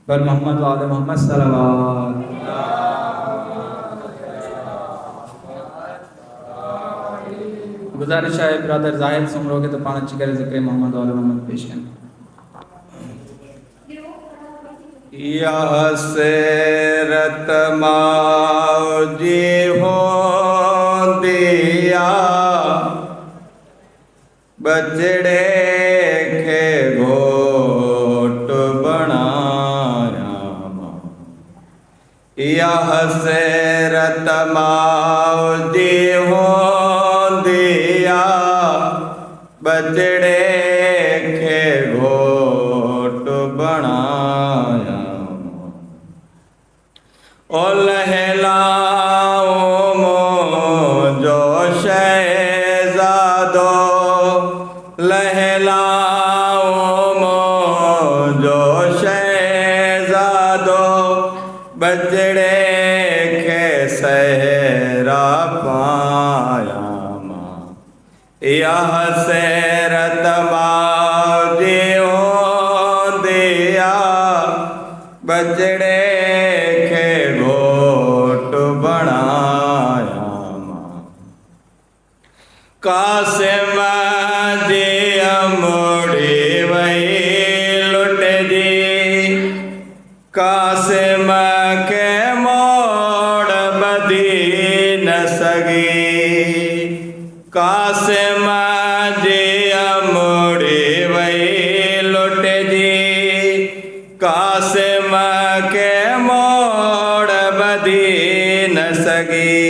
बर मोहम्मद वाले मोहम्मद सल्लल्लाहु। गुजारिश है ब्रदर जाहिद सुमरो के तो पाँच चिकर जिक्र मोहम्मद वाले मोहम्मद पेश करें। यह सेरत मौजी हो दिया बचड़े के घोट बनाया। यह सेरत मौजी हो दिया बचड़े के घोट बनाया। ओ लहलाओ जो शहज़ादो लहलाओ जो शहज़ादो बचड़े के सहरा पाया। यह सेरत मौजी हो दिया बचड़े के घोट बनाया। कासिम जी अमोड़ी वही लुट दी कासिम के मोड़ बदी न सगी। कासिम जी अमोड़ी वही लुट दी कासिम के मोड़ बदी न सगी।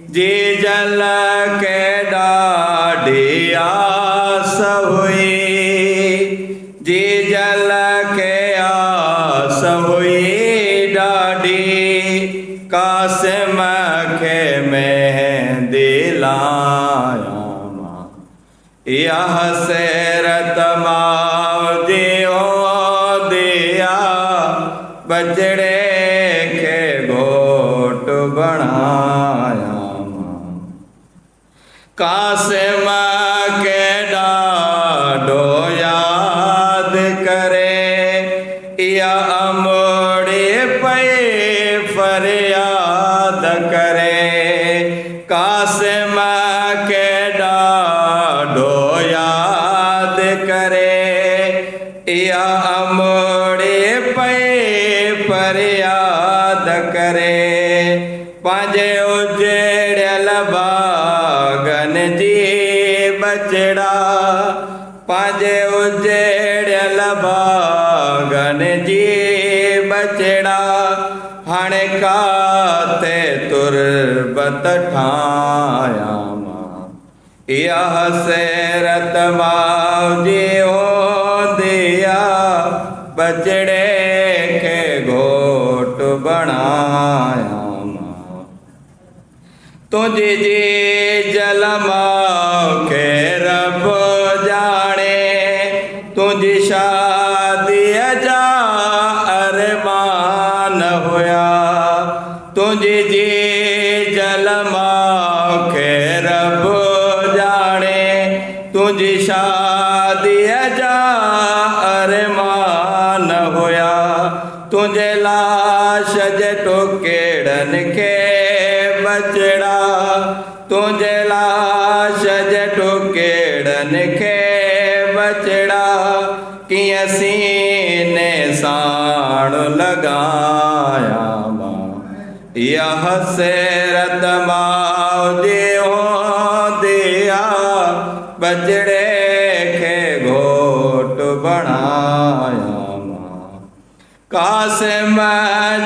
जी जल के डाढ़ी आस हुई जी जल के आस हुई डाढ़ी कासिम के मेहंदी लाया। यह सेरत मौजी हो दिया बचड़े के घोट बनाया। कासिम के डाढ़ो याद करे या अमोड़ी पे फरियाद करे। कासिम के डाढ़ो याद करे या अमोड़ी पे फरियाद करे। पांजे उजड़ल बागन जी बचड़ा पांजे उजड़ल बागन जी बचड़ा हाणे काते तुरबत ठाया। यह सेरत मौजी हो दिया बचड़े के घोट बनाया। तुझे जी जलमाओ के रब जाने तुझी शादी जा अरमान होया। तुझे जी जलमाओ के रब जाने तुझी शादी जा अरमान होया। तुझे लाश जे टुकेड़न के बचड़ा तुझे लाश जे टुकेड़न के बचड़ा किया सीने साण लगाया। यह सेरत मौजी हो दिया बचड़े के घोट बनाया। कासिम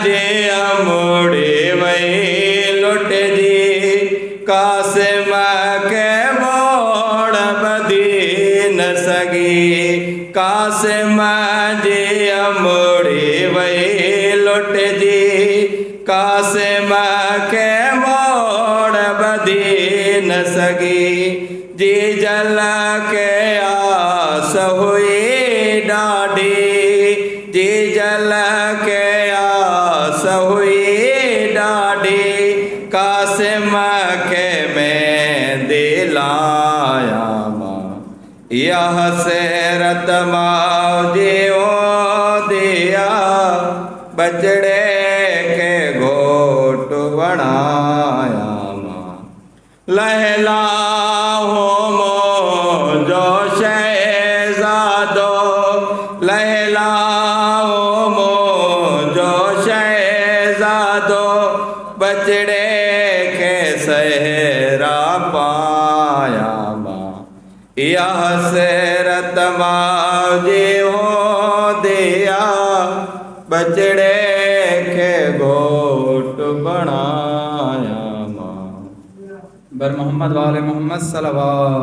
जी अमोड़ी वही लुट दी कासिम के मोड़ बदी न सगी। कासिम जी अमोड़ी वही लुट दी कासिम के मोड़ बदी न सगी। जी जल के आस हुई डाढ़ी जी जल के आस हुई डाढ़ी कासिम के मेहंदी लाया। यह सेरत मौजी हो दिया बचड़े के घोट बनाया माँ। लहला हो मोजो शहजादो, लहला हो मोजो शहजादो, बचड़े के सहरा पाया माँ। यह हसरत माजी हो दिया, बचड़े के घोट बनाया माँ। बर मोहम्मद वाले मोहम्मद सल्लल्लाहु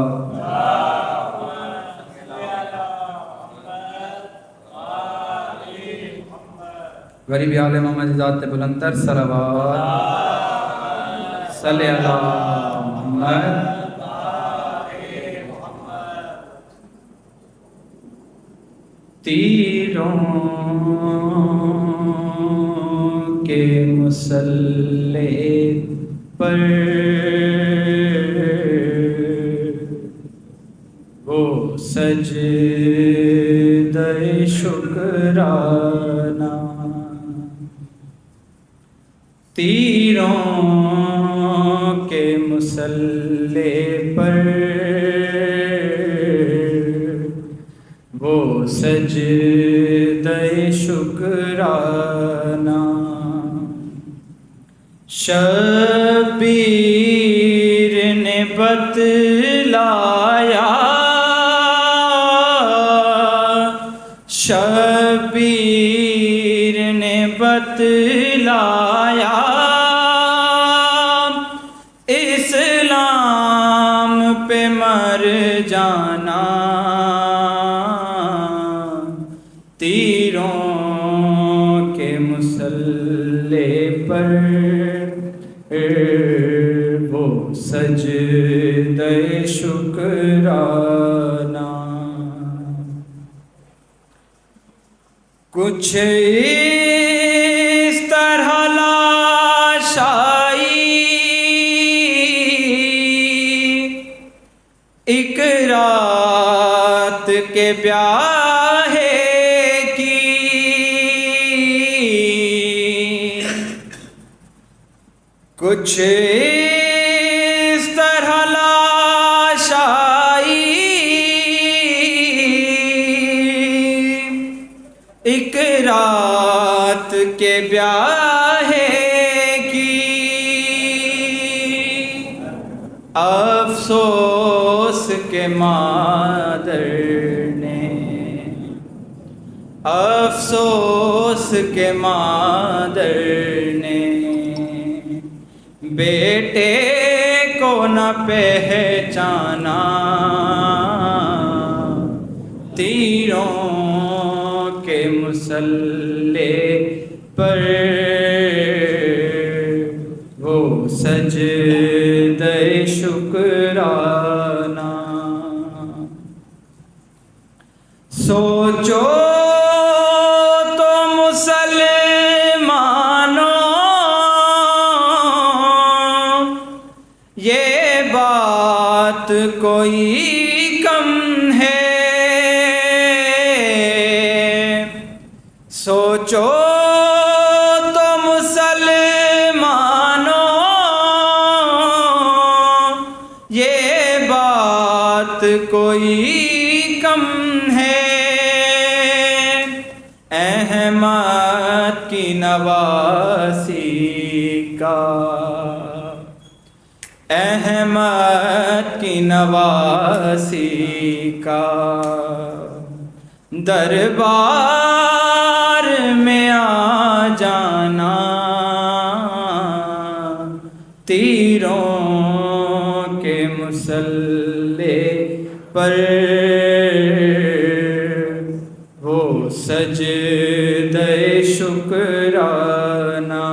गरीब आले मोहम्मद ज़ात बुलंदर सल्लल्लाहु सल्ले अला मोहम्मद। तीरों के मुसल्ले पर वो सजदे शुक्राना, तीरों के मुसल्ले पर वो सजदे शुक्राना। शबीर ने बतलाया, शबीर ने बतलाया, इस्लाम पे मर जाना। तीरों के मुसल्ले पर वो सजदे शुक्राना। कुछ इस तरह लाश आई एक रात के ब्याहे की, कुछ इस तरह लाश आई एक रात के ब्याहे की। अफसोस के मादर ने, अफसोस के मादर ने बेटे को न पहचाना। तीरों के मुसल्ले पर वो सजदे शुक्राना। सोचो तो मुसलमानों, ये बात कोई कम है। सोचो तो मुसलमानों, ये बात कोई कम है। अहमद की नवासी का, अहमद की नवासी का दरबार में आ जाना। तीरों के मुसल्ले पर वो सजदे शुक्राना।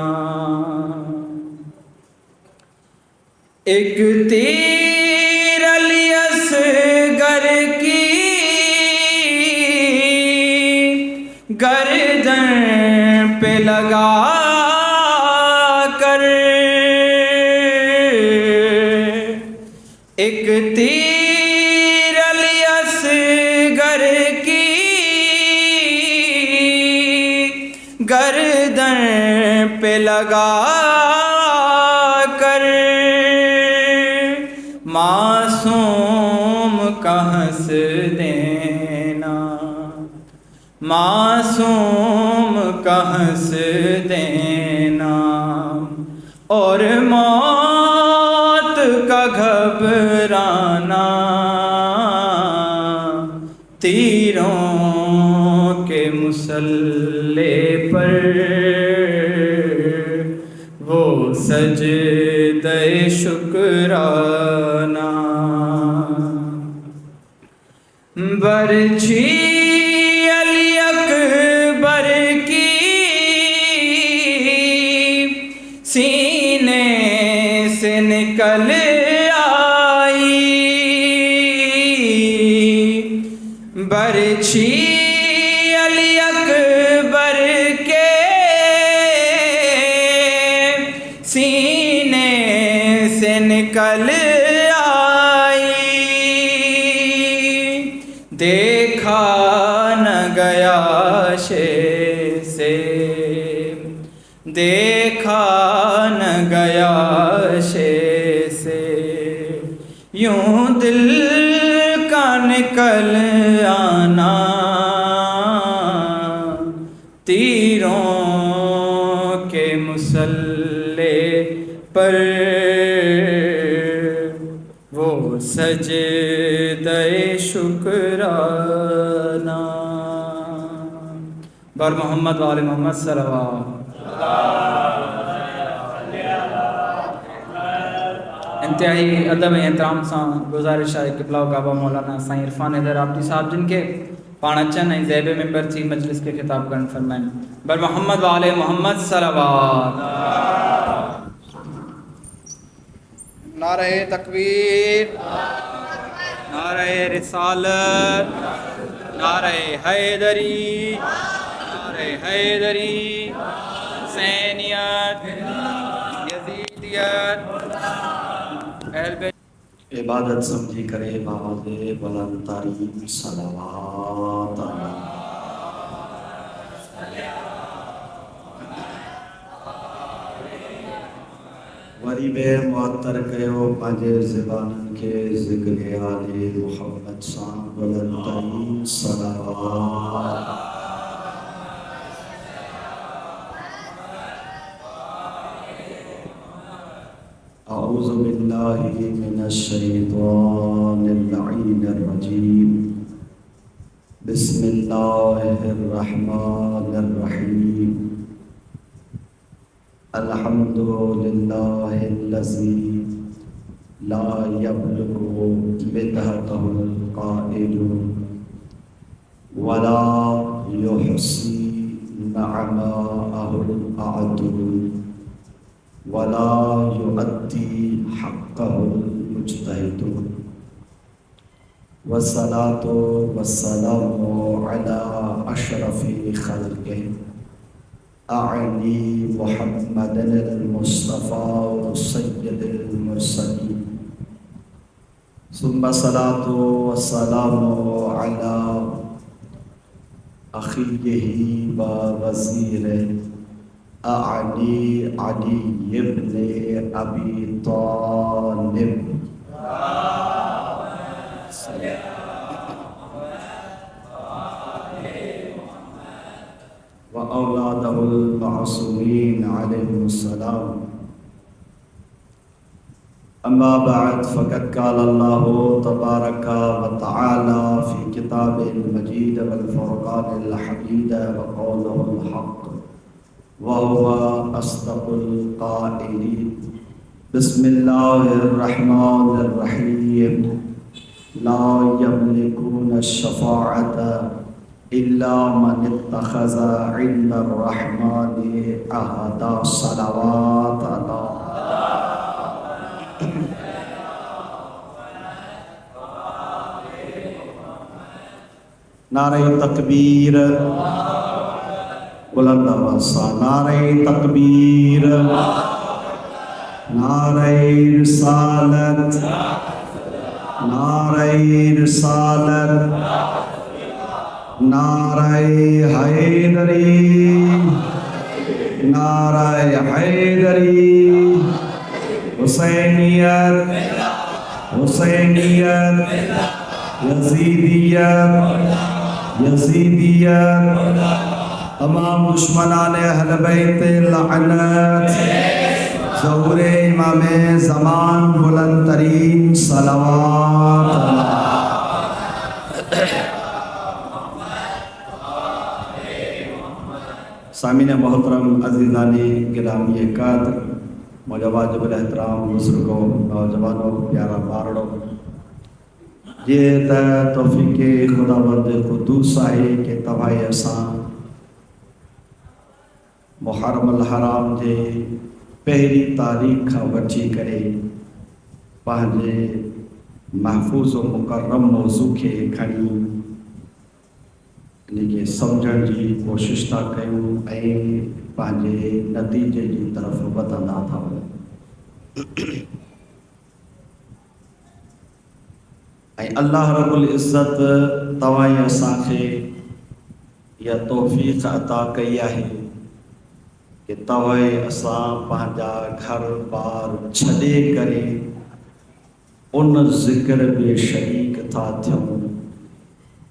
एक तीर अली असगर की गर्दन पे लगा कर, एक तीर अली असगर की गर्दन पे लगा कर मासूम का हंस देना, मासूम का हंस देना, और मौत का घबराना, तीरों के मुसल्ले पर वो सजदे शुक्राना। बरछी अली अकबर की सीने से निकल आई, बरछी अली अकबर के सीने से निकल आई, देखा न गया शे से, देखा न गया शे से, यूं दिल का निकल आना, तीरों के मुसल्ले पर वो सजदे शुक्राना। बर मोहम्मद वाले मोहम्मद सल्लल्लाहु। इंतहाई अदब एहतराम सां गुज़ारिश आहे क़िबला काबा मौलाना साईं इरफान हैदर आबदी साहब जिन खे पाण अचनि ऐं ज़ैबे मिंबर थी मजलिस के ख़िताब करणु फरमाइनि। बर मोहम्मद वाले मोहम्मद सल्लल्लाहु। नारे तकबीर, नारे रिसालत, नारे हैदरी, नारे हैदरी, हुसैनियत, यजीदियत, इबादत समझी करे बावाज़े बुलंद तारीम सलावत। वरी बे मुअत्तर कयो पंहिंजे ज़बाननि खे ज़िक्र आले मुहम्मद सां बुलंद तारीम सलावत। अऊज़ु बिल्लाहि मिनश शैतानिर लईनिर रजीम। बिस्मिल्लाहिर रहमानिर रहीम। अल्हम्दुलिल्लाहिल्लज़ी ला यब्लुगु बिदअतहुल क़ाइलुन वला युहसी नअमाअहुल अअदुल वला युअद्दी हक़्क़हुल मुज्तहिदुन। वस्सलातु वस्सलामु अला अशरफि खल्क़िहि अअली मुहम्मदिल मुस्तफ़ा सय्यदिल मुरसलीन। सुम्मा सलातु वस्सलामु अला अख़ीही व वज़ीरिही अली अली इब्न अबी तालिब। व औलादहुल मासूमीन अलैहिमुस्सलाम। अम्मा बाद फ़क़द क़ाल अल्लाहु तबारक व तआला फ़ी किताबिल मजीद वल फ़ुरक़ानिल हमीद व क़ौलुहुल हक़्क़ व हुवा अस्दक़ुल क़ाइलीन। बिस्मिल्लाहिर रहमानिर रहीम। ला यमलिकून अश-शफ़ाअता इल्ला मन इत्तख़ज़ा इंदर रहमानि अहदा। सलावत अला। नारे तकबीर, बुलंद आवाज़ से नारे तकबीर, नारे रिसालत, नारे रिसालत, नारे हैदरी, नारे हैदरी हुसैनियत हुसैनियत यजीदियत तमाम दुश्मनान अहल बैत लअनत ज़हुरे इमाम ज़मान बुलंद तरीन सलावत। सामीन मोहतरम अज़ीज़ानी गिरामी कद्र मुझे वाजिबुल एहतराम बुजुर्गों नौजवानों प्यारा बारड़ो ये तौफ़ीक़ खुदावंद क़ुद्दूस आहे कि तव्हां असां मुहर्रम अल हराम जे पहिरीं तारीख़ खां वठी करे पंहिंजे महफूज़ व मुकर्रम मौज़ू खे खणी इनके समझण जी कोशिश था कयूं ऐं पंहिंजे नतीजे जी तरफ़ वधंदा था वञूं। ऐं अल्लाह रब्बुल इज़्ज़त तव्हां असांखे इहा तौफ़ीक़ अता कई आहे कि तव्हां असां पंहिंजा घर बार छॾे करे उन ज़िक्र में शरीक था थियूं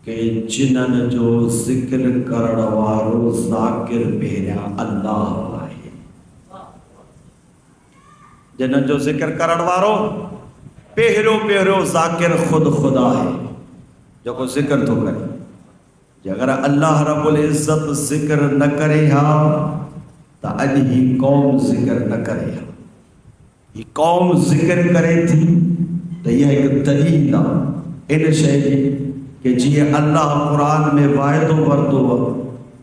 कि जिन्हनि जो ज़िक्र करण वारो ज़ाकिर पहिरियां अल्लाह आहे। जिन्हनि जो ज़िक्र करण वारो पहिरियों ज़ाकिर ख़ुद खुदा आहे जेको ज़िक्र थो करे। जे अगर अल्लाह रब्बुल इज़्ज़त ज़िक्र न करे हा त अॼु ही कौम ज़िक्र न करे हा। ही कौम ज़िक्र करे थी त इहा हिकु दलील आहे इन शइ जी कि जीअं अल्लाह क़ुरान में वाइदो वरितो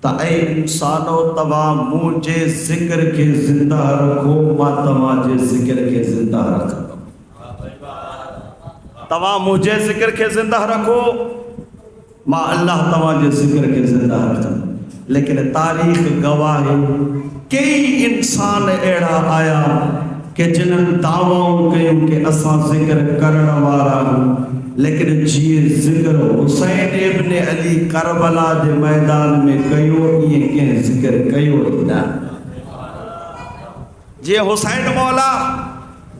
त ऐं इंसानो तव्हां मुंहिंजे ज़िक्र खे ज़िंदा रखो मां तव्हांजे ज़िक्र खे ज़िंदा रखंदुमि। तव्हां मुंहिंजे ज़िक्र खे ज़िंदा रखो मां अल्लाह तव्हांजे ज़िक्र खे ज़िंदा रखंदुमि। लेकिन तारीख़ गवाह है कई इंसान अहिड़ा आया कि जिन्हनि दावाऊं कयूं कि असां ज़िक्र करण वारा आहियूं, लेकिन जीअं ज़िक्र हुसैन इब्न अली करबला जे मैदान में कयो ईअं कंहिं ज़िक्र कयो ई न। जीअं हुसैन मौला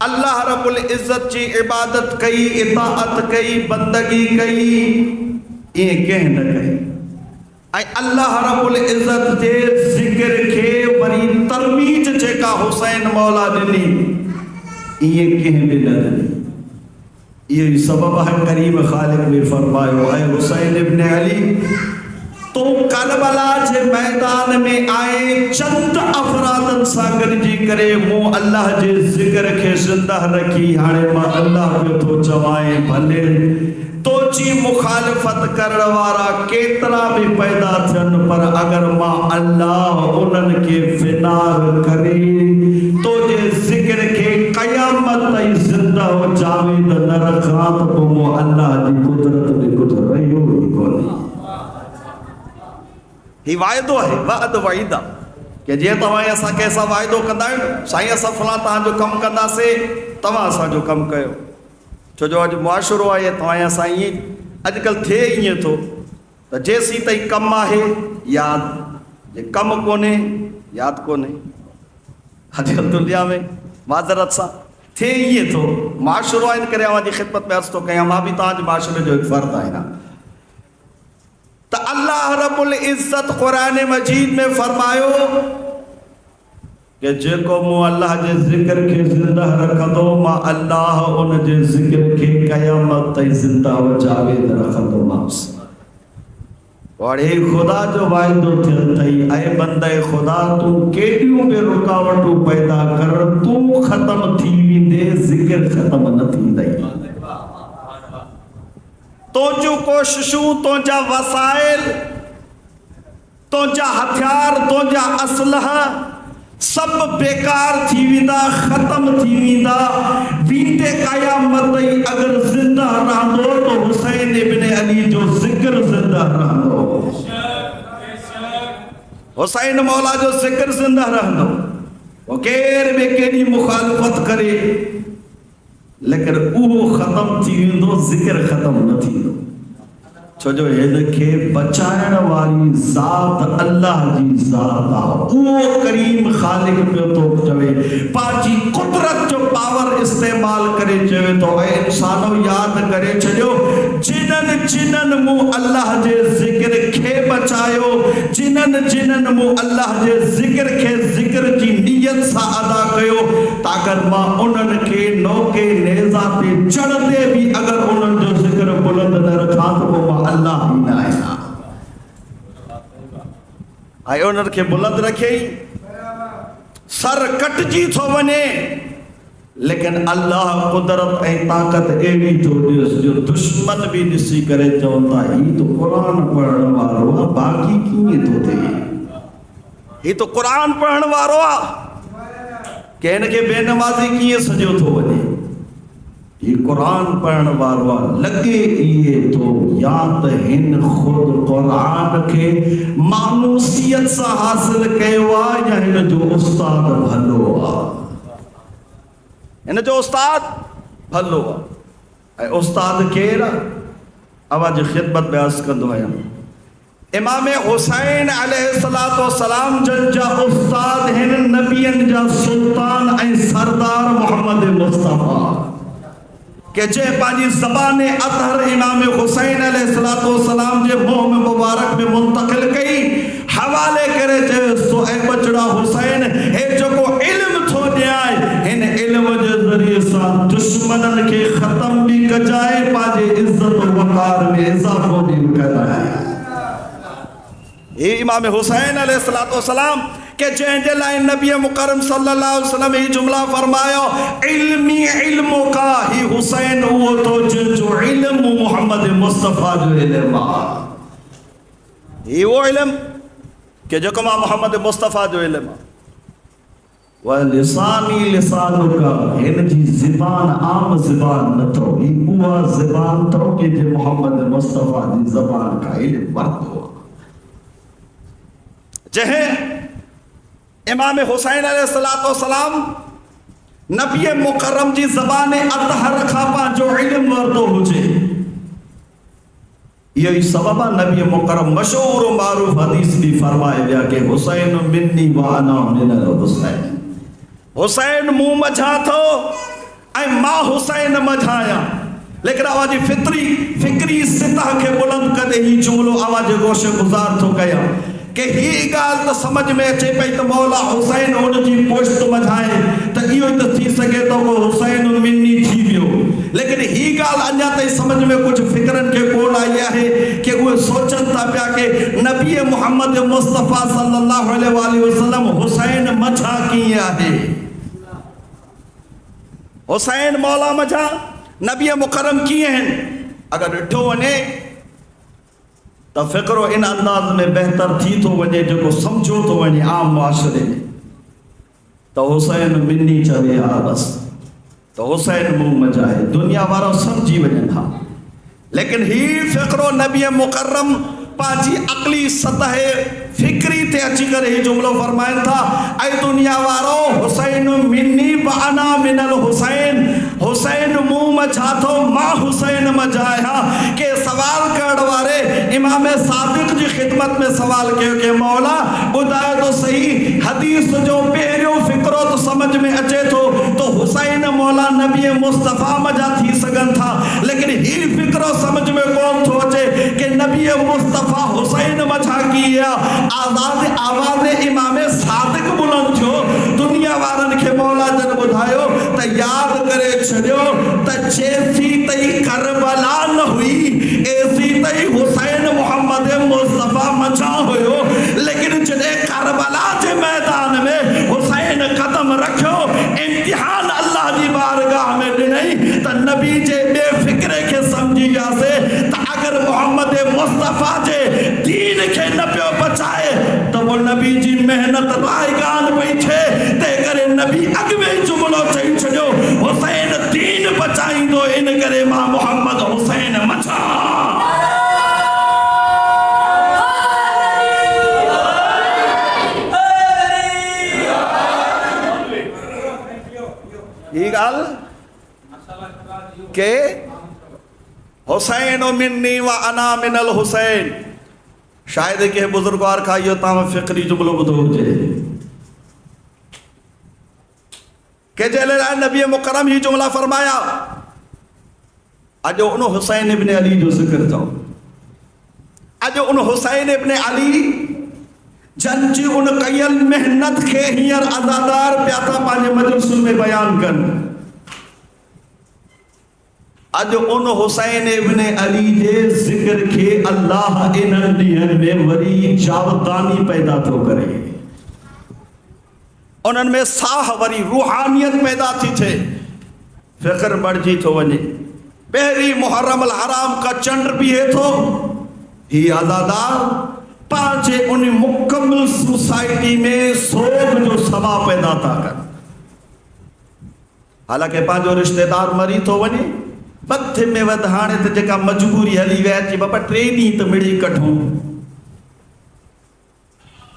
अल्लाह रब्बुल इज़्ज़त जी इबादत कई, इताअत कई, बंदगी कई, ईअं कंहिं न कई। ऐं अल्लाह रब्बुल इज़्ज़त जे ज़िक्र खे वरी तरमीज जेका हुसैन मौला ॾिनी ईअं कंहिं बि न ॾिनी। ये सबब है करीम खालिक ने फरमायो ऐ हुसैन इब्न अली तो करबला जे मैदान में आए चंद अफरादन सां गॾिजी करे मूं अल्लाह जे ज़िक्र खे ज़िंदा रखी। हाणे मां अल्लाह जो थो चवाए भले तोची मुखालिफत करण वारा केतिरा भी पैदा थियनि पर अगर मां अल्लाह उन्हनि खे फिनार करे तो जे ज़िक्र खे क़यामत ताईं ज़िंदा हो जावेद न रखां त पोइ मूं अल्लाह जी कुदरत में कुझु रहियो ई कोन्हे। ही वाइदो है वाद वाइदा कि जे तव्हां असां कंहिंसां वाइदो कंदा आहियूं साईं असां फलां तव्हांजो कमु कंदासीं तव्हां असांजो कमु कयो। छो जो अॼु मुआशिरो आहे तव्हां असां ईअं अॼुकल्ह थिए ईअं थो त जेसीं ताईं कमु आहे यादि, जे कमु कोन्हे यादि कोन्हे। अॼुकल्ह दुनिया में माज़रत सां थिए ईअं थो। मुआशिरो आहे इन करे अव्हांजी ख़िदमत में अर्ज़ु थो कयां, मां बि तव्हांजे मुआशिरे जो हिकु फ़र्द आहियां। त अल्लाह रब्बुल इज़्ज़त क़ुरान मजीद में फरमायो कि जेको मूं अल्लाह जे ज़िक्र खे ज़िंदा रखंदो मां अल्लाह उन जे ज़िक्र खे क़यामत ताईं ज़िंदा व जावेद रखंदोमांसि। और हे खुदा जो वाइदो थियल अथई ऐं बंदे खुदा तूं केॾियूं बि रुकावटूं पैदा कर तूं ख़तम थी वेंदे ज़िक्र ख़तम न थींदई। तुंहिंजूं कोशिशूं, तुंहिंजा वसाइल, तुंहिंजा हथियार, तुंहिंजा असलहा सब बेकार थी वेंदा, ख़त्म थी वेंदा। बीते क़यामत ताईं अगर ज़िंदा रहंदो तो हुसैन इब्न अली जो ज़िक्र ज़िंदा रहंदो, हुसैन मौला जो ज़िक्र ज़िंदा रहंदो। वो केर बि केॾी मुखालिफ़त करे लेकिन उहो ख़त्म थी वेंदो, ज़िक्र ख़त्म न थींदो। छो जो हिनखे बचाइण वारी ज़ात अल्लाह जी ज़ात आहे। उहो करीम ख़ालिक पियो थो चवे, पंहिंजी कुदरत जो पावर इस्तेमाल करे चवे थो, ऐं इंसानो यादि करे छॾियो जिन्हनि जिन्हनि मूं अल्लाह जे ज़िक्र खे बचायो, जिन्हनि जिन्हनि मूं अल्लाह जे ज़िक्र खे ज़िक्र जी नियत सां अदा कयो, ताकत मां उन्हनि खे नौके नेज़ा ते चढ़ंदे बि अगरि उन्हनि जो ज़िक्र बुलंद न रखां त पोइ मां अल्लाह ई न आहियां। ऐं उन्हनि खे बुलंद रखे सर कटजी थो वञे, लेकिन अल्लाह कुदरत ऐं ताक़त अहिड़ी थो ॾियसि जो दुश्मन बि ॾिसी करे चवंदा ही तो क़ुरान पढ़ण वारो आहे, बाक़ी कीअं थो थिए, ही तो क़ुरान पढ़ण वारो आहे, कि हिनखे बेनमाज़ी कीअं सॼो थो वञे, ही क़ुरान पढ़ण वारो आहे। लॻे इहे थो या त हिन ख़ुदि क़ुरान खे मानूसियत सां हासिल कयो आहे या हिन जो उस्ताद भलो आहे, हिन जो उस्ताद भलो आहे। ऐं उस्ताद केरु आहे? आवाज़ ख़िदमत में अर्ज़ कंदो आहियां, इमाम हुसैन अलैहिस्सलातु वस्सलाम जन जा उस्ताद हिन नबियन जा सुल्तान ऐं सरदार मोहम्मद मुस्तफ़ा, के जे पांजी ज़बान अतहर इमाम हुसैन अलैहिस्सलातु वस्सलाम जे मुंह में मुबारक में मुंतकिल कई, हवाले करे चयो ऐ बचड़ा हुसैन, हे जेको इल्म थो ॾियाए हिन इल्म जे ज़रिए सां दुश्मनन खे ख़त्म भी कजाए, पांजे इज्जत वक़ार में इज़ाफ़ो भी कराए। ये इमाम हुसैन अलैहिस्सलातु वस्सलाम के जंहिंजे लाइ नबी मुकरम सल्लल्लाहु अलैहि वसल्लम ही जुमला फरमायो, इल्मी इल्मो का ही हुसैन उहो तो जो इल्म मोहम्मद मुस्तफ़ा जो इल्म आहे, ही वो इल्म के जेको मां मोहम्मद मुस्तफ़ा जो इल्म आहे। व लिसानी लिसानुका, हिन जी ज़बान आम ज़बान न थो, ही उहा ज़बान थो कि जे मोहम्मद मुस्तफ़ा जी ज़बान का इल्म वरतो, जंहिं इमाम हुसैन अलैहिस्सलातु वस्सलाम नबी मुकरम जी ज़बान अतहर खां पंहिंजो इल्म वरतो हुजे, इहो ई सबब आहे नबी मुकरम मशहूर मारूफ हदीस भी फरमाए विया कि हुसैन मिन्नी व अना मिनल हुसैन, हुसैन मूं मझां थो ऐं मां हुसैन मझां आहियां। लेकिन आवाज़ फिक्री सतह खे बुलंद कंदे ही जुमलो आवाज़ गोशे गुज़ार थो कयां कि ही ॻाल्हि त समझ में अचे पई त मौला हुसैन हुन जी पोश्त मझाए त इहो ई त थी सघे थो को हुसैन मिन्नी थी वियो, लेकिन ही ॻाल्हि अञा ताईं समझ में कुझु फिक्रनि खे कोन आई आहे कि उहे सोचनि था पिया कि नबी मोहम्मद मुस्तफ़ा सल्लल्लाहु अलैहि वसल्लम हुसैन मझां कीअं आहे, हुसैन मौला मझां नबी मुकरम कीअं आहिनि। अगरि ॾिठो वञे तो फ़िक्रो इन अंदाज में बेहतर थी तो वने जो समझो तो वने आम मुआशरे में, तो हुसैन मिन्नी चवे हा बस, तो हुसैन मुंह मचाए दुनिया वारा समझी वने था। लेकिन ही फ़िक्रो नबी मुकर्रम पांची अकली सतह फिक्री ते अची करे ही जुमलो फरमाइन था, ऐ दुनिया वारो हुसैन मिन्नी व अना मिनल हुसैन, हुसैन मुंह मचा थो मां हुसैन मचाया। के सवाल करण वारे इमाम सादिक जी खिदमत में सवाल कयो कि मौला ॿुधाए तो सही, हदीस जो पहिरियों फ़िक्रो तो समझ में अचे थो तो हुसैन मौला नबी मुस्तफ़ा मजा थी सघनि था, लेकिन ही फ़िक्रो समझ में कोन थो अचे कि नबी मुस्तफ़ा हुसैन मजा की आज़ाद आवाज़ इमाम सादिक बुलंद थियो। दुनिया वारनि खे मौला जन ॿुधायो त यादि करे छॾियो त जेसी तई करबला न हुई एसी तई हुसैन मोहम्मद मुस्तफ़ा मचा हुयो, लेकिन जॾहिं करबला जे मैदान में हुसैन कदम रखियो, इम्तिहान अल्लाह जी बारगाह में ॾिनई त नबी जे बेफ़िक्रे खे सम्झी वियासीं त अगरि मोहम्मद मुस्तफ़ा जे दीन खे न पियो बचाए त वो नबी जी मेहनत रायगान पई थिए, तंहिं करे नबी अॻु में जुमलो चई छॾियो हुसैन दीन बचाईंदो, इन करे मां मोहम्मद हुसैन मचा। ये ॻाल्हि के हुसैन मिन्नी व अना मिनल हुसैन। शायद के बुजुर्गवार का इहो तव्हां फ़िक्री जुमलो ॿुधो हुजे के जंहिं लाइ नबी मुकरम ही जुमला फरमाया। अॼु उन हुसैन इब्न अली जो ज़िक्र चओ। अॼु उन हुसैन इब्न अली जंहिंजी उन कयल मेहनत खे हींअर अज़ादार पिया था पंहिंजे मजलिसुनि में बयान कनि। अॼु उन हुसैन इब्न अली जे ज़िक्र खे अल्लाह इन्हनि ॾींहंनि में वरी जावदानी पैदा थो करे। उन्हनि में साह वरी रूहानियत पैदा थी थिए, फ़िक्र बढ़जी थो वञे। पहिरीं मुहर्रम अल हराम का चंड बीहे थो, ही आज़ादार पंहिंजे उन मुकम्मल सोसाइटी में सोग जो सबा पैदा था कनि। हालांकि पंहिंजो रिश्तेदार मरी थो वञे, मथे में वध हाणे त जेका मजबूरी हली वई अची बाबा 3 ॾींहं त मिड़ी कढूं।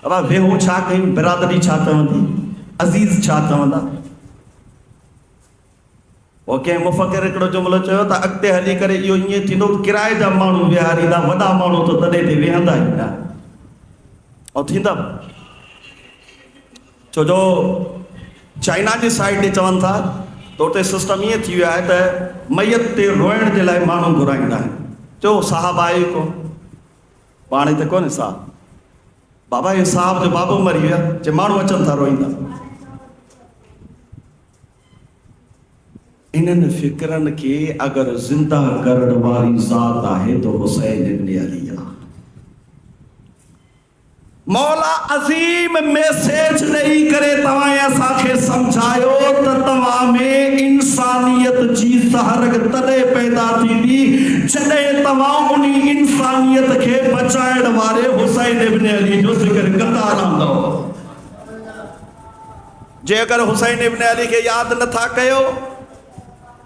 बाबा वेहूं छा कयूं, बिरादरी छा चवंदी, अज़ीज़ छा चवंदा। वो कंहिं मुफ़क़िर हिकिड़ो जुमिलो चयो त अॻिते हली करे इहो ईअं थींदो किराए जा माण्हू विहारींदा, वॾा माण्हू त तॾहिं ते वेहंदा ई न ऐं थींदा। छो जो चाइना जी साइड ते चवनि था त उते सिस्टम ईअं थी वियो आहे त मैयत ते रोइण जे लाइ माण्हू घुराईंदा आहिनि। चओ साहब आहे को, पाणे त कोन्हे साहब, बाबा हे साहब जो बाबो मरी विया, जे माण्हू अचनि था रोईंदा। इन्हनि फ़िक्रनि खे अगरि ज़िंदा करण वारी ज़ात आहे त हुसैन इब्न अली आहे। मौला अज़ीम मैसेज ॾेई करे तव्हां असांखे सम्झायो त तव्हां में इंसानियत जी सहरग तॾहिं पैदा थींदी जॾहिं तव्हां उन इंसानियत खे बचाइण वारे हुसैन इब्न अली जो ज़िक्र कंदा रहंदव। जे अगरि हुसैन इब्न अली खे यादि नथा कयो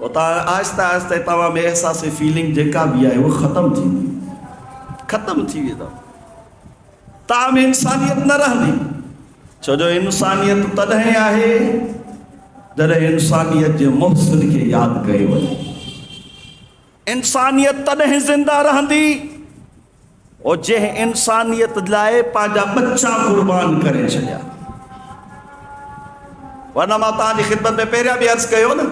वो आहिस्ते आहिस्ते तव्हां में एहसास फीलिंग जेका भी आहे वो ख़त्म थी वेंदव। तव्हां में इंसानियत न रहंदी। छो जो इंसानियत तॾहिं आहे जॾहिं इंसानियत जे मुहसिन खे यादि कयो वञे। इंसानियत तॾहिं ज़िंदा रहंदी और जंहिं इंसानियत लाइ पंहिंजा बच्चा कुर्बान करे छॾिया। वरना मां तव्हांजी ख़िदमत में पहिरियां बि अर्ज़ु कयो न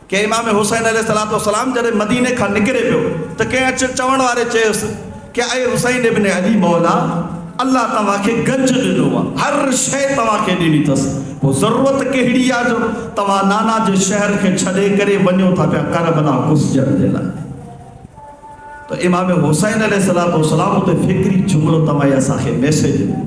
कि इमाम हुसैन अलैहिस्सलाम जॾहिं मदीने खां निकिरे पियो त कंहिं अच चवण वारे चयोसि कि ऐं हुसैन इब्न अली मौला अल्लाह तव्हांखे गंज ॾिनो आहे, हर शइ तव्हांखे ॾिनी अथसि, पोइ ज़रूरत कहिड़ी आहे जो तव्हां नाना जे शहर खे छॾे करे वञो था पिया करबला कुसजण जे लाइ। त इमाम हुसैन अलैहिस्सलाम उते फ़िक्री जुमिलो तव्हां असांखे मैसेज ॾिनो।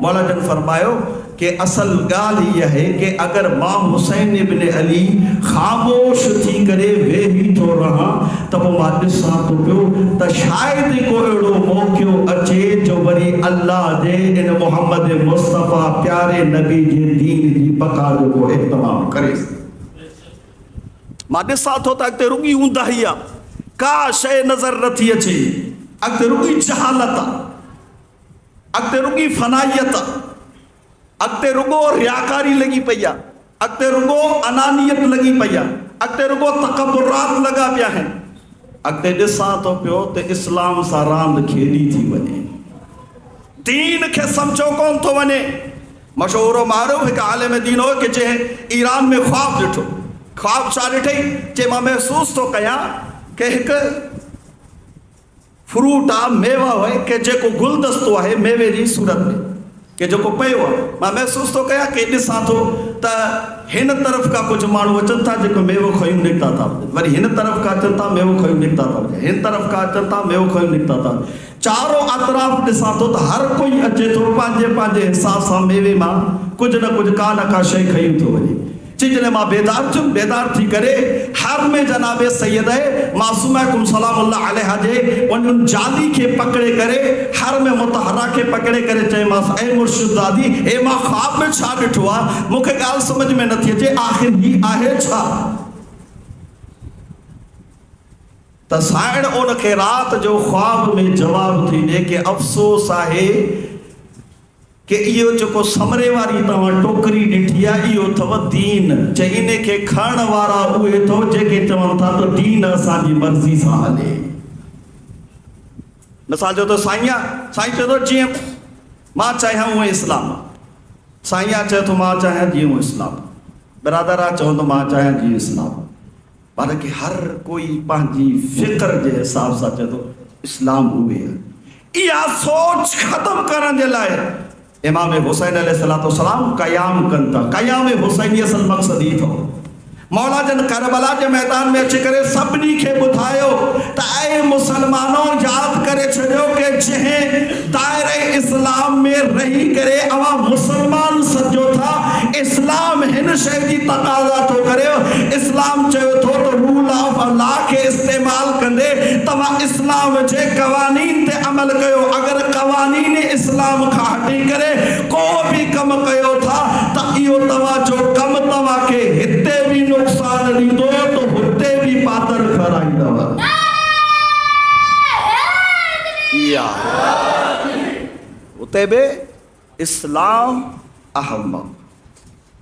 मौला जन फरमायो कि असल ॻाल्हि हीअ आहे कि अगरि मां हुसैन इब्न अली ख़ामोश थी करे वेही थो रहां त पोइ मां ॾिसां थो पियो त शायदि को अहिड़ो मौक़ो अचे जो वरी अल्लाह जे इन मोहम्मद मुस्तफ़ा प्यारे नबी जे दीन जी बका जो को इत्तमाम करे। मां ॾिसां थो त अॻिते रुॻी ऊंदाही आहे, का शइ नज़र नथी अचे, अॻिते रुॻी जहालत आहे, अॻिते रुॻी फनाइयत आहे, अॻिते रुॻो रियाकारी लॻी पई आहे, अॻिते रुॻो अनानियत लॻी पई आहे, अॻिते रुॻो तकबुरात लॻा पिया आहिनि। अॻिते ॾिसां थो पियो त इस्लाम सां रांदि खेॾी थी वञे, दीन खे सम्झो कोन थो वञे। मशहूरो मारूफ़ हिकु आलिम दीन हो कि जंहिं ईरान में ख्वाब ॾिठो। ख्वाब छा ॾिठई? चए मां महसूस थो कयां कि हिकु फ्रूट आहे, मेवा आहे कि जेको गुलदस्तो आहे मेवे जी सूरत में कि जेको पियो आहे, मां महसूस थो कयां कि ॾिसां थो त हिन तरफ़ खां कुझु माण्हू अचनि था जेको मेवो खयूं निकिता था वञनि, वरी हिन तरफ़ खां अचनि था मेवो खयूं निकिता था वञनि, हिन तरफ़ खां अचनि था मेवो खयूं निकिता था वञनि। चारों अतराफ़ ॾिसां थो त हर कोई अचे थो पंहिंजे पंहिंजे हिसाब सां मेवे मां कुझु न कुझु का न का शइ खयूं थो वञे। जॾहिं मां बेदार थी करे हर में जनाब सैयद मासूमा सलामुल्लाह अलैहा जे उन जाली खे पकड़े करे हर में मुतहरा खे पकड़े करे चयोमांसि ऐं मुर्शिद दादी हे मां ख्वाब में छा ॾिठो आहे, मूंखे ॻाल्हि सम्झ में नथी अचे, आख़िर ही आहे छा? त साइण उन खे राति जो ख्वाब में जवाब थी ॾे कि अफ़सोस आहे कि इहो जेको समरे वारी तव्हां टोकरी ॾिठी आहे इहो अथव दीन। चई इन खे खणण वारा उहे अथव जेके चवनि था त दीन असांजी मर्ज़ी सां हले। मिसाल जो तो साईं चए थो जीअं मां चाहियां उहो इस्लाम, साईं चए थो मां चाहियां जीअं उहो इस्लाम, बिरादर चवंदो तो मां चाहियां जीअं इस्लाम। पर कि हर कोई पंहिंजी फिक्र जे हिसाब सां चए थो इस्लाम उहे आहे। इहा सोच ख़त्म करण जे लाइ इमाम हुसैन अलैहिस्सलाम क़याम कनि था। क़याम हुसैनी असल मक़सद ई अथव मौला जन करबला के मैदान में अची करे सभिनी खे ॿुधायो त ऐं मुसलमानों यादि करे छॾियो कि जंहिं दायरे इस्लाम में रही करे अवां मुसलमान सजो था, इस्लाम हिन शइ जी तक़ाज़ा थो करे। इस्लाम चयो थो त रूल ऑफ लॉ खे इस्तेमाल कंदे तव्हां इस्लाम जे क़वानीन ते अमल कयो। अगर क़वानीन इस्लाम खां हटी करे को भी कम कयो था त इहो तव्हां जो कम तव्हां खे हिते भी नुकसान ॾींदो तो हुते भी पातर कराईंदव। उते बि इस्लाम अहम,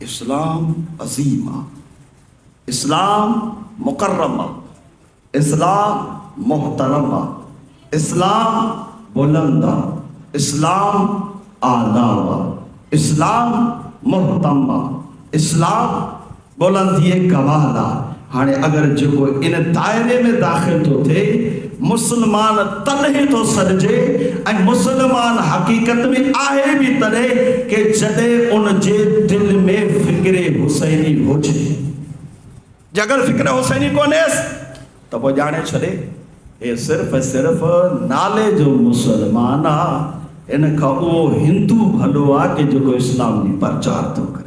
इस्लाम अज़ीम, इस्लाम मुकर्रम, इस्लाम मोहतरम, इस्लाम बुलंद, इस्लाम आला, इस्लाम मोहतम, इस्लाम बुलंदी कमाला। हाँ अगर जो इन दायरे में दाखिल तो थे मुसलमान तॾहिं तो सॾिजे ऐं मुसलमान हकीकत में आहे भी तॾहिं कि जॾहिं उन जे दिल में फिक्र हुसैनी हुजे। अगर फिक्र हुसैनी कोन्हेसि त पोइ ॼाणे छॾे हे सिर्फ़ नाले जो मुसलमान आहे, इन खां उहो हिंदू भलो आहे कि जेको इस्लाम जी प्रचार थो करे।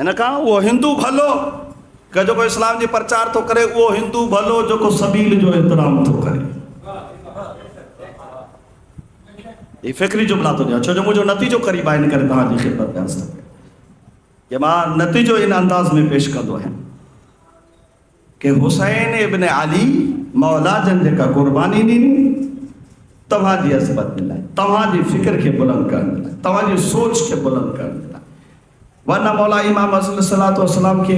इन खां उहो हिंदू भलो कि जेको इस्लाम जी प्रचार थो करे, उहो हिंदू भलो जेको सबील जो एहतराम थो करे। ये फिक्री जुमला तो ॾियां छो जो मुंहिंजो नतीजो क़रीब आहे, इन करे तव्हांजी ख़िदमत में अर्ज़ु थो कि मां नतीजो इन अंदाज़ में पेश कंदो आहियां कि हुसैन इब्न अली मौला जन जेका कुर्बानी ॾिनी तव्हांजी अज़मत लाइ, तव्हांजी फिक्र खे बुलंद करण लाइ, तव्हांजी सोच खे बुलंद करण लाइ। वरना मौला इमाम अलैहिस्सलाम खे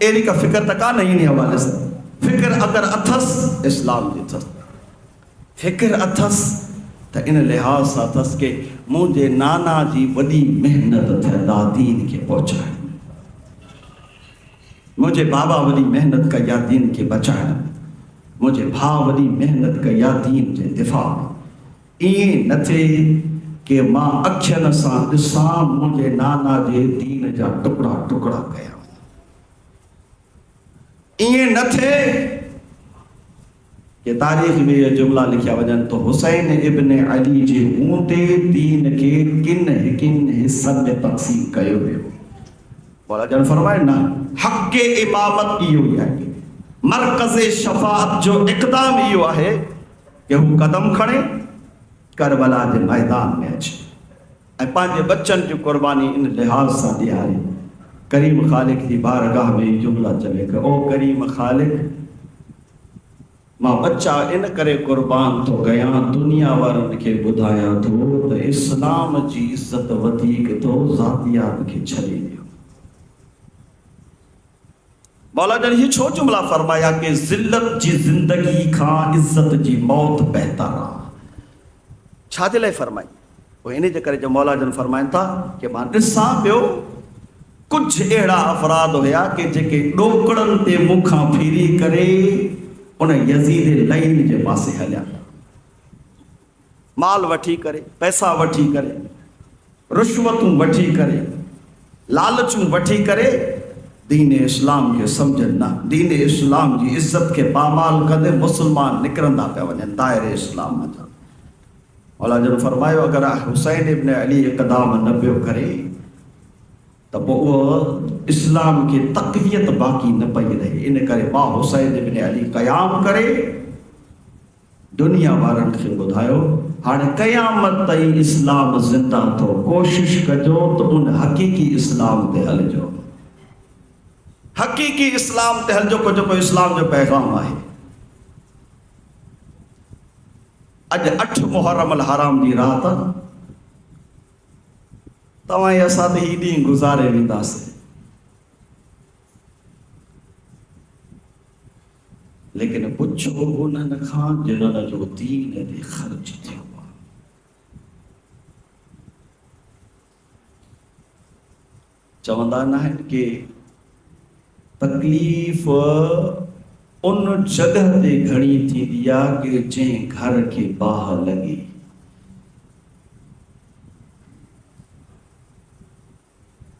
अहिड़ी का फिक्र त कान इन हवाले सां। फिक्र अगर अथसि इस्लाम जी अथसि, फिक्र अथसि त इन लिहाज़ सां अथसि कि मुंहिंजे नाना जी वॾी महिनत थियंदा दीन खे पहुचाइण, मुझे बाबा वॾी मेहनत कई आहे दीन खे बचाइण, मुझे भाउ वॾी मेहनत कई आहे दीन जे दिफ़ा में। ईअं न थिए कि मां अखियुनि सां ॾिसां मुंहिंजे नाना जे दीन जा टुकड़ा टुकड़ा कया। ईअं न थिए कि तारीख़ में ये जुमला लिखिया वजन तो हुसैन इब्न अली जे ऊंटे दीन के किन हिस्सनि में तक़सीम कयो वियो। मौला जन फरमाए ना हक़ इमामत इहो ई आहे, मरकज़ शफ़ाअत जो इक़दाम इहो आहे कि हू कदम खणे करबला जे मैदान में अचे ऐं पंहिंजे बच्चनि जी कुर्बानी इन लिहाज़ सां ॾियारे। करीम ख़ालिक जी बारगाह में जुमला चवे कि ओ करीम ख़ालिक, मां बच्चा इन करे कुर्बान थो कयां दुनिया वारनि खे ॿुधायां थो त इस्लाम जी इज़त वधीक थो ज़ातियात खे छॾे ॾियो। मौला जन ये छो जुमला फरमाया कि ज़िल्लत जी ज़िंदगी खां इज़त जी मौत बहितर आहे। छाजे लाइ फरमाई? वो इन जे करे जो मौला जन फरमाइनि था कि मां ॾिसां पियो कुछ अहिड़ा अफ़राद हुया कि जेके ॾोकड़नि ते मुखां फिरी करे उन यज़ीद लईन जे पासे हलिया, माल वठी करे, पैसा वठी करे, रुश्वतूं वठी करे, लालचूं वठी करे दीन इस्लाम के समझन ना, दीन इस्लाम की इज्जत के पामाल कंदे मुसलमान निकरंदा पिया वञनि दायरे इस्लाम जा। मौला जन फरमायो अगर हुसैन इब्न अली इक़दाम न पियो करे त पोइ उहो इस्लाम के तक़वियत बाक़ी न पई रहे। इन करे मां हुसैन इब्न अली क़याम करे दुनिया वारनि खे ॿुधायो हाणे क़यामत ताईं इस्लाम ज़िंदा थो, कोशिश कजो त उन हक़ीक़ी इस्लाम ते हलिजो, हक़ीक़ी इस्लाम ते हलिजो को जेको इस्लाम जो पैगाम आहे। अॼु 8 मुहर्रम अल हराम जी रात तव्हां असां ते ही ॾींहुं गुज़ारे वेंदासीं, लेकिन कुझु पुछो उन्हनि खां जिन्हनि जो दीन ते ख़र्च थियो आहे। चवंदा न आहिनि कि तकलीफ़ उन जगह ते घणी थींदी आहे कि जंहिं घर खे बाहि लॻे।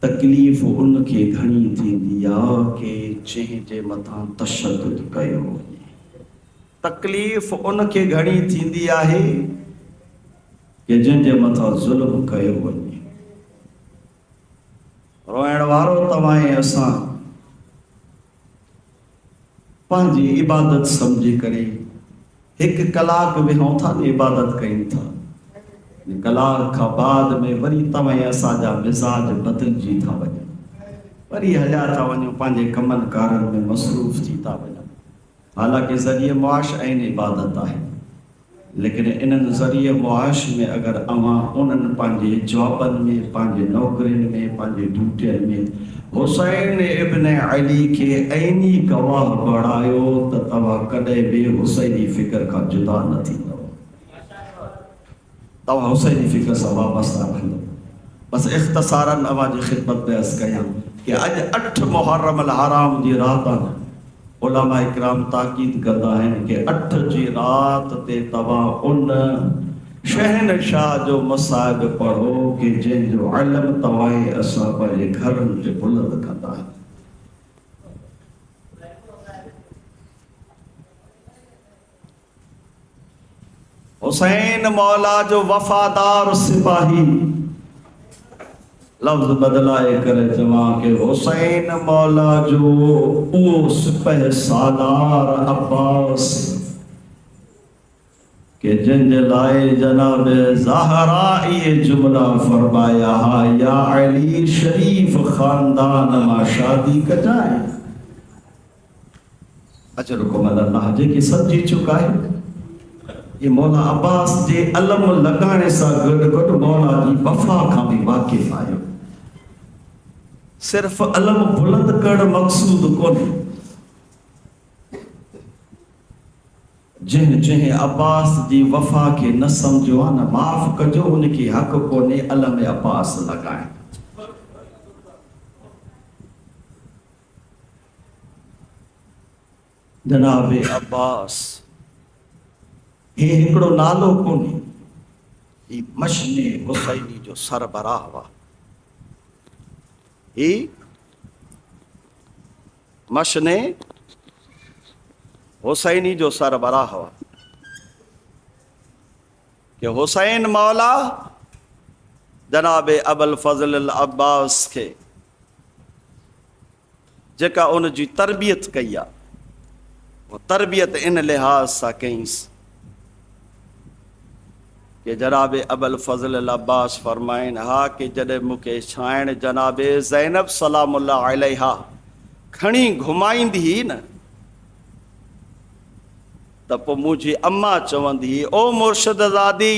तकलीफ़ उनखे घणी थींदी आहे कि जंहिंजे मथां तशद्दुद कयो वञे। तकलीफ़ उनखे घणी थींदी आहे कि जंहिंजे मथां ज़ुल्म कयो वञे। रोइण वारो तव्हां ऐं असां पंहिंजी इबादत सम्झी करे 1 कलाक वेहूं था न इबादत कयूं था, कलाक खां बाद में वरी तव्हां ऐं असांजा मिज़ाज बदिलजी था वञनि, वरी हलिया था वञूं, पंहिंजे कमनि कारनि में मसरूफ़ थी था वञनि। हालांकि ज़रिए मुआश ऐं इबादत आहे, लेकिन इन्हनि ज़रिए मुआश में अगर अवां उन्हनि पंहिंजे जॉबनि में, पंहिंजे नौकरियुनि में, पंहिंजे ड्यूटियुनि में हुसैन इब्न अली खे ऐनी गवाह बणायो त तव्हां कॾहिं बि हुसैनी फ़िक्र खां जुदा न थींदव। तव्हां हुसैनी फ़िक्र सां वाबस्ता रहंदव। बसि इख़्तिसारन अवांजी ख़िदमत में अर्ज़ कयां कि अॼु 8 मुहर्रम अल हराम जी रात आहे। उलमा इकराम ताकीद कंदा आहिनि कि 8 जी रात ते तव्हां उन शहनशाह जो मसाइब पढ़ो कि जंहिंजो इल्म तव्हां ऐं असां पंहिंजे घरनि ते बुलंद कंदा आहियूं। हुसैन मौला जो वफ़ादार सिपाही, लफ्ज़ बदलाए करे चवां कि हुसैन मौला जो उहो सिपह सालार अब्बास कि जंहिंजे लाइ जनाब ज़हरा ये जुमला फरमाया हा, या अली शरीफ ख़ानदान मां शादी कजाए। अजरुकुम अल्लाह जेकी सजी चुका है। ये मौला अब्बास जे अलम लगाने सां गॾु गॾु मौला जी वफ़ा खां भी वाक़िफ़ आहियो। सिर्फ़ अलम बुलंद करण मक़सूद कोन्हे। जंहिं अब्बास जी वफ़ा के न सम्झो आहे न, माफ़ कजो, उनखे हक़ कोन्हे अलम अब्बास लगाइण। जनाब अब्बास हे हिकिड़ो नालो कोन्हे, ही मशने हुसैनी जो सरबराह हुआ। ही मशने हुसैनी जो सरबराह हुआ कि हुसैन मौला जनाब अबुल फज़ल अल अब्बास के जेका उन जी तरबियत कई आहे, वो तरबियत इन लिहाज सां कईंसि कि जनाब अबुल फज़ल अल अब्बास फरमाइन हा कि जॾहिं मूंखे छाइण जनाब ज़ैनब सलामुल्लाह अलैहा खणी घुमाईंदी न, त पोइ मुंहिंजी अम्मा चवंदी, ओ मुर्शिदज़ादी,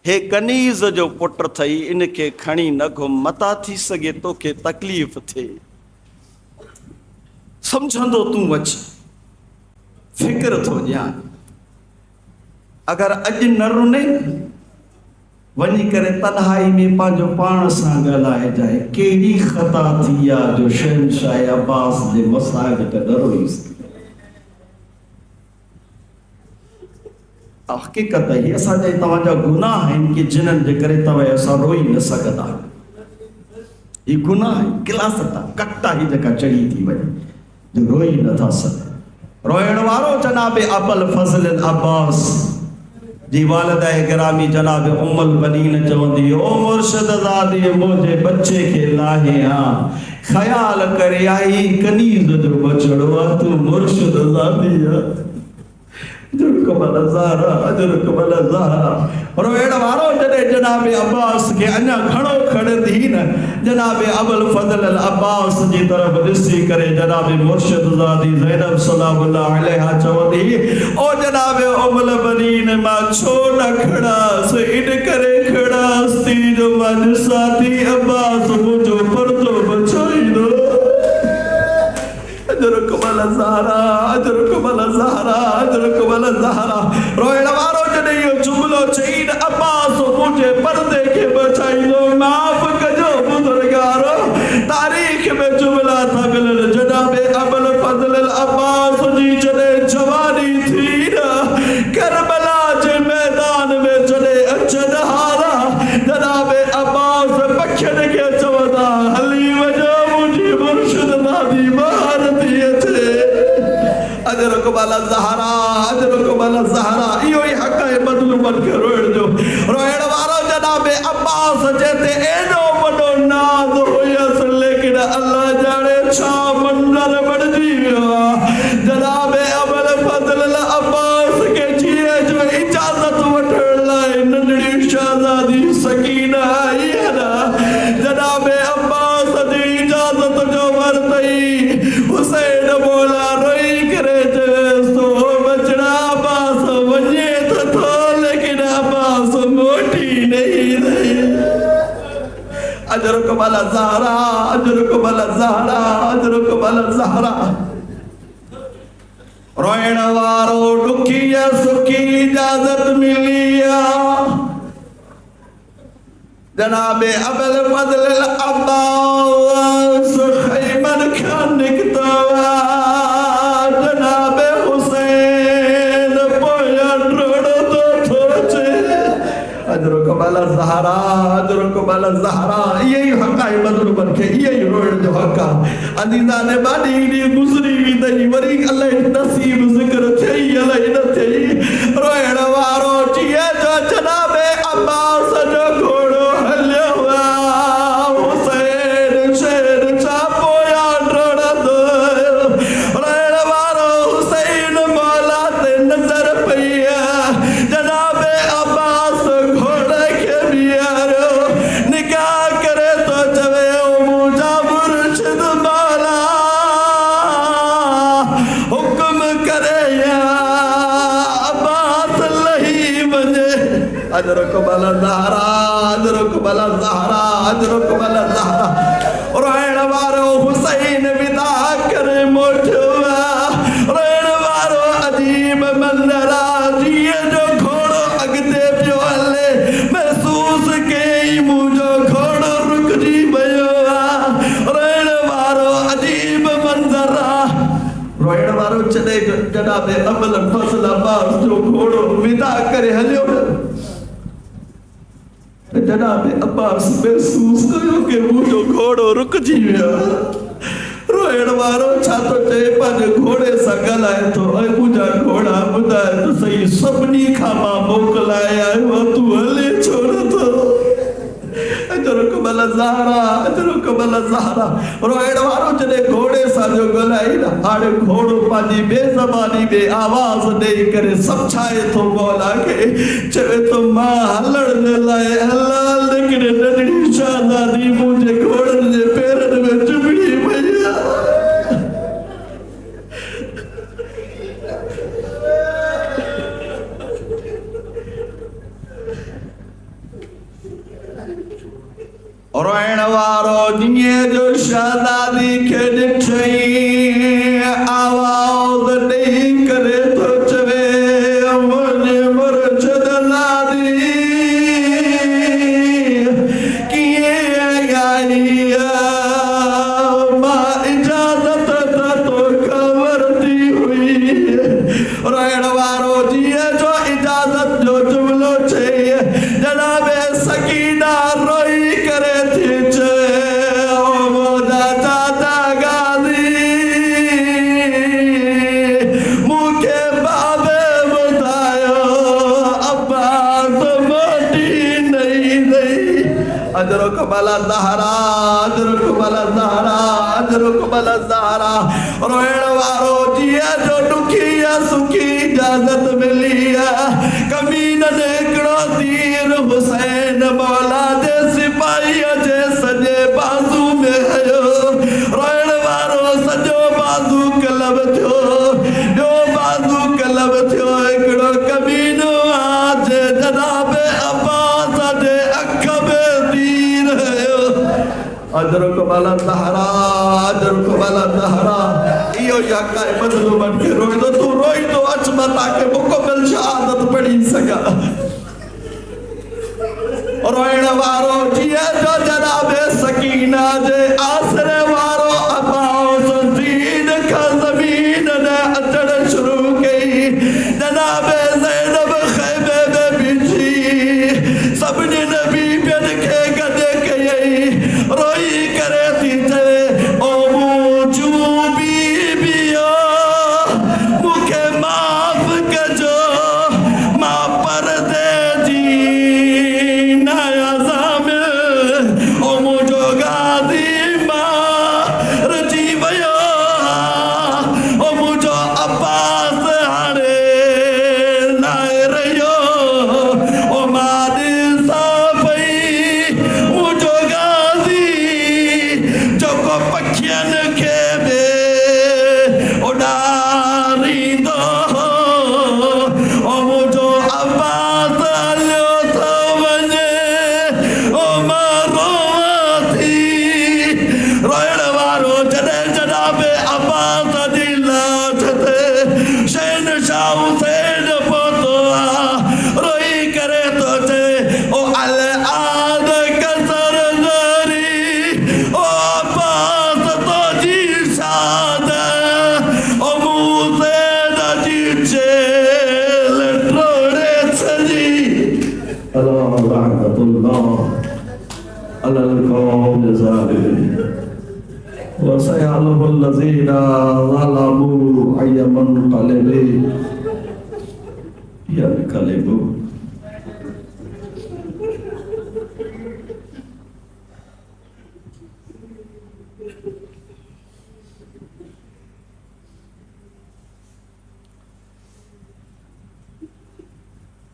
हे कनीज़ जो पुट थई, इनखे खणी न घुम, मता थी सघे तोखे तकलीफ़ थिए, सम्झंदो तूं अच, फिक्र थो ॾियां। अगर अॼु न रुने वञी करे तन्हाई में पंहिंजो पाण सां ॻाल्हाए जाए, कहिड़ी ख़ता थी आहे जो शहनशाह अब्बास जे मसाइब ते न रोईसि। हक़ीक़त ही असांजा तव्हांजा गुनाह आहिनि कि जिन्हनि जे करे तव्हां असां रोई न सघंदा। ही गुनाह आहिनि, गिलासत आहे, कट आहे जेका चढ़ी थी वञे जो रोई नथा सघनि। रोइण वारो जनाब अबुल फज़ल अल अब्बास जी वालिदा गिरामी जनाब उम्मुल बनीन चवंदी, ओ मुर्शिदज़ादी, मुंहिंजे बच्चे खे लाहे हा, ख़याल करे आई कनीज़ जो बछड़ो आहे, तूं मुर्शिदज़ादी आहे। रोइण वारो जॾहिं जनाब अब्बास खे अञा घणो खणंदी न, जनाब अबुल फज़ल अल अब्बास जी तरफ़ ॾिसी करे जनाब मुर्शिदज़ादी ज़ैनब सलामुल्लाह अलैहा चवंदी, ओ जनाब उम्मुल बनीन, मां छो न खणास, इन करे खणास थी जो मां ॾिसां थी अब्बास मुंहिंजो पर्दो बचाईंदो। बल ज़हरा अजरुक बल ज़हरा अजरुक बल ज़हरा रोइण वारो जॾहिं इहो जुमिलो चई न अब्बास मुंहिंजे पर्दे खे बचाईंदो माफ़ कजो बुज़ुर्गारो तारीख़ में जुमिला था मिलनि जनाबे अबुल फज़ल अब्बास जी जॾहिं जवानी थी न करबला जे मैदान में जॾहिं अचनि हारा जनाबे अब्बास पखियुनि खे चवंदा हली वञो मुंहिंजी मुर्शिद दादी ॿाहिरि थी अचे अजरुक बल ज़हरा अजरुक बल ज़हरा इहो ई हक़ आहे मज़लूमनि खे रोइण जो रोइण वारो जनाबे अब्बास जे ते एॾो वॾो नाज़ हुयसि लेकिन अल्लाह ॼाणे छा मंज़र बणिजी वियो आहे जनाबे अबुल फज़ल अब्बास खे जीअं जो इजाज़त वठण लाइ नंढड़ी शहज़ादी सकीना आई आहे न जनाबे अब्बास जी इजाज़त जो वरितई हुसैन मौला रोई करे चवेसि थो बचड़ा अब्बास वञे त थो लेकिन अब्बास मोटी नहीं रही अजरुक बल ज़हरा अजरुक बल ज़हरा अजरुक बल ज़हरा रोइण वारो ॾुखी सुखी इजाज़त मिली जनाबे अबुल फज़ल अब्बास खैमन खां निकितो जनाबे हुसैन पोयां डोड़ो थो अचे अजरुक बल ज़हरा अजरुक बल ज़हरा इहे ई हक़ आहे मज़लूमनि खे इहे ई रोइण जो हक़ आहे अज़ीज़ा ने बाॾी ॾींहुं गुज़री वेंदई वरी अलाए नसीब ज़िक्र थियई अलाए न थियई रोइण वारो जीअं जो जनाबे अब्बास जो घोड़ो हलियो हुसैन शेर छा पोयां डोड़ंदो रोइण वारो हुसैन मौला ते नज़र पई जनाबे अब्बास घोड़े खे बीहारियो निगाह करे तो चवे मुंहिंजा मुर्शिद मौला हुक्म करे अब्बास लही वञे अजरुक बल ज़हरा अजरुक बल ज़हरा अजरुक बल ज़हरा रोइण वारो हुसैन विदा करे मोटियो रोइण वारो अजीब मंज़र जीअं जो घोड़ो अॻिते पियो हले महसूस कई मुंहिंजो घोड़ो रुकिजी वियो रोइण वारो अजीब मंज़र रोइण वारो जॾहिं जनाबे अबुल फज़ल अब्बास जो घोड़ो विदा करे हलियो जनाबे अब्बास महसूस कयो कि मुंहिंजो घोड़ो रुकिजी वियो रोइण वारो छा थो चए पंहिंजे घोड़े सां ॻाल्हाए थो ऐं मुंहिंजा घोड़ा ॿुधाए त सही सभिनी खां मां मोकिलाए आयो तूं हले छो नथो अजरुक बल ज़हरा अजरुक बल ज़हरा रोइण वारो जॾहिं घोड़े सां जो ॻाल्हाई न हाणे घोड़ो पंहिंजी बेज़बानी में आवाज़ ॾेई करे सम्झाए थो मौला खे चवे थो मां हलण जे लाइ हलां लेकिन नंढड़ी शहज़ादी मुंहिंजे घोड़नि जे पेरनि में चुभड़ी पई रोइण वारो जीअं जो शहज़ादी खे ॾिठई आवाज़ ॾेई करे थो चवे मुंहिंजे मुर्शिद दादी कीअं आई मां इजाज़त त तोखां वरिती हुई रोइण वारो जीअं जो इजाज़त जो जुमिलो चई जनाबे सकीना रोई करे अजरुक बल ज़हरा अजरुक बल ज़हरा अजरुक बल ज़हरा रोइण वारो जीअं जो ॾुखी सुखी इजाज़त मिली कमीन ने हिकिड़ो तीर हुसैन मौला जे सिपाहीअ जे सॼे बाज़ू में हयो रोइण वारो सॼो बाज़ू कलब थियो ॿियो बाज़ू कलब थियो हिकिड़ो कमीनो आहे जे जनाबे अब्बास जे अख में तीर हयो अजरुक बल ज़हरा अजरुक बल ज़हरा इहो हक़ आहे मज़लूमनि खे रोईंदो तूं रोईंदो अच मां तव्हांखे मुकमल शहादत पढ़ी सघां रोइण वारो जीअं जो जनाब सकीना जे आसरे वारो अब्बास ज़ीद खां ज़मीन ने अचण शुरू कई जनाब ज़ैनब ख़ैमे में बिठी सभिनी बीबियुनि खे गॾु कयई रोई करे थी चवे ओ मुंहिंजूं बीबियो मूंखे माफ़ कजो मां परदे जी وسيعلم الذين ظلموا أي منقلب ينقلبون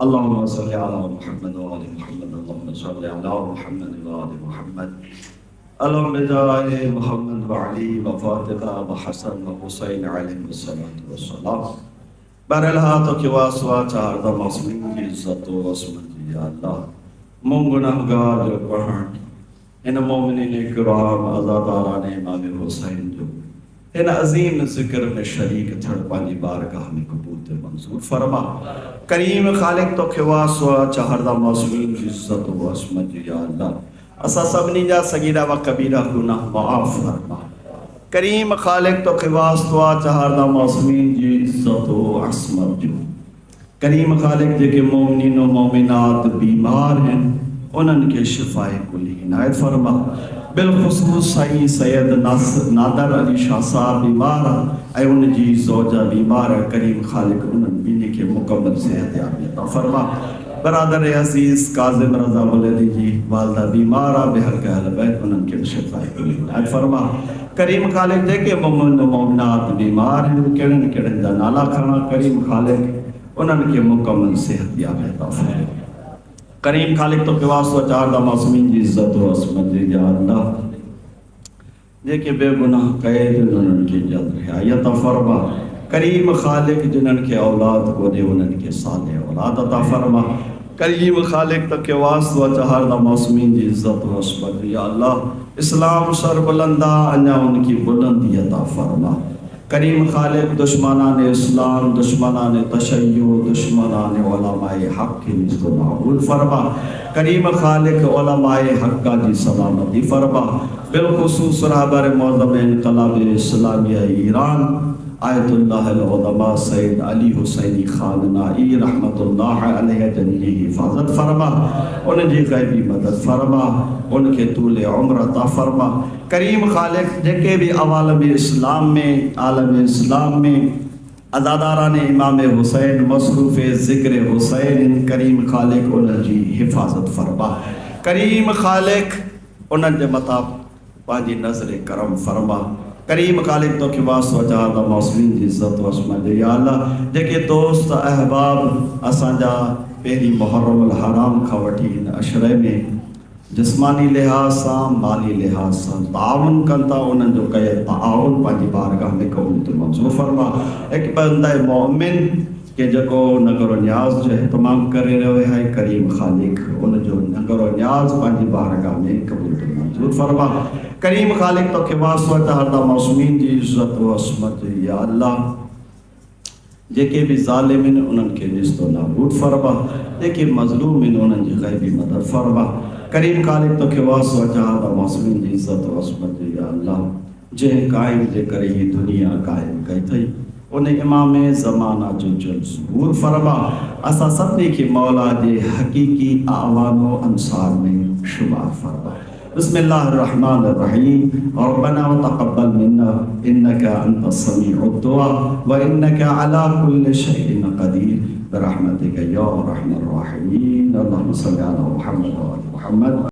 اللهم صل على محمد وآل محمد اللهم صل على محمد وآل محمد اللهم جعل محمد وعلي وفاطمة وحسن وحسين عليهم الصلاة والسلام بارلها تو کی واسوا چار دا معصومین کی عزت و عصمت یا اللہ من گناہگار جو پڑھن ان مومنین کرام عزاداران امام حسین جو ان عظیم ذکر میں شریک تھڑ پانی بارگاہ میں قبول منظور فرما کریم خالق تو کی واسوا چار دا معصومین کی عزت و عصمت یا اللہ اسا سبنی جا سگیرہ و کبیرہ گناہ معاف فرما کریم خالق تو خواست وا چہار دا معصومین جی عزت و عصمت جو کریم خالق جے مومنین و مومنات بیمار ہیں انہن کے شفاء کلی عنایت فرما بالخصوص سائیں سید نادر علی شاہ صاحب بیمار اے ان جی زوجہ بیمار ہے کریم خالق انہن بینے کے مکمل صحت عطا فرما برادر عزیز کاظم رضا ولدی جی والدہ بیمارہ بحق اہل بیت انہن کے شفاء کلی عنایت فرما کریم خالق دے کے مومن و مومنات بیمار ہیں کڑن کڑن دا نالا کھانا کریم خالق انہن کے مکمل صحت عطا فرما کریم خالق تو واسطہ چار دا معصومین جی عزت و عصمت یا اللہ دے کے بے گناہ قید انہن کی جلد رعایت فرما کریم خالق جنہن کے اولاد کو دے انہن کے صالح اولاد عطا فرما کریم خالق تک واسطہ چہار دا معصومین جی عزت و عصمت یا اللہ اسلام سر بلندہ انیا ان کی بلندی عطا فرما کریم خالق دشمنان اسلام دشمنان تشیع دشمنان علماء حق کی نزد معقول فرما کریم خالق علماء حق کا جی سلامتی فرما بالخصوص رہبر معظم انقلاب اسلامیہ ایران آیت اللہ العظماء سید علی حسینی خامنائی رحمت اللہ علیہ جنی حفاظت فرما ان جی غیبی مدد فرما ان کے طول عمر عطا فرما کریم خالق جے بھی عوالم اسلام میں عزاداران امام حسین مصروف ذکر حسین کریم خالق ان جی حفاظت فرما کریم خالق ان جے مطاب پانجی نظر کرم فرما کریم خالق تو کی واسطہ جہاں معصومین جی عزت و عصمت یا اللہ جے دوست احباب اساں جا پہلی محرم الحرام کھا وٹھی اشرے میں جسمانی لحاظ ساں مالی لحاظ ساں تعاون کنتا انہن جو کہے تعاون پانجی بارگاہ میں قبول منظور فرما ایک بندہ مومن کہ جکو نگر و نیاز جو اہتمام کرے رہے ہیں کریم خالق ان جو نگر و نیاز न्याज पांजी बारगाह में कबूल तो मंजूर फरमा। करीम खालिक तो के वास्ते हरदा मौसमीन जी इज्जत व असमत या अल्लाह जेके भी ज़ालिमिन उन्हनि खे निस्तो नाबूद फरमा, जेके मज़लूमिन उन्हनि जी ग़ैबी मदद फरमा। करीम खालिक तो के वास्ते हरदा मौसमीन जी इज्जत व असमत या अल्लाह जंहिं क़ाइम जे करे ही दुनिया क़ाइम कई थई उन इमाम ज़माना जो जल ज़हूर फरमा। असां सभिनी खे मौला जे हक़ीक़ी आवानो अंसार में शुमार फरमा। बिस्मिल्लाहिर्रहमानिर्रहीम। रब्बना व तक़ब्बल मिन्ना इन्नका अंतस समीउद दुआ व इन्नका अला कुल्लि शैइन क़दीर बिरहमतिका या अरहमर राहिमीन। अल्लाहुम्मा सल्लि अला मुहम्मद व आलि मुहम्मद।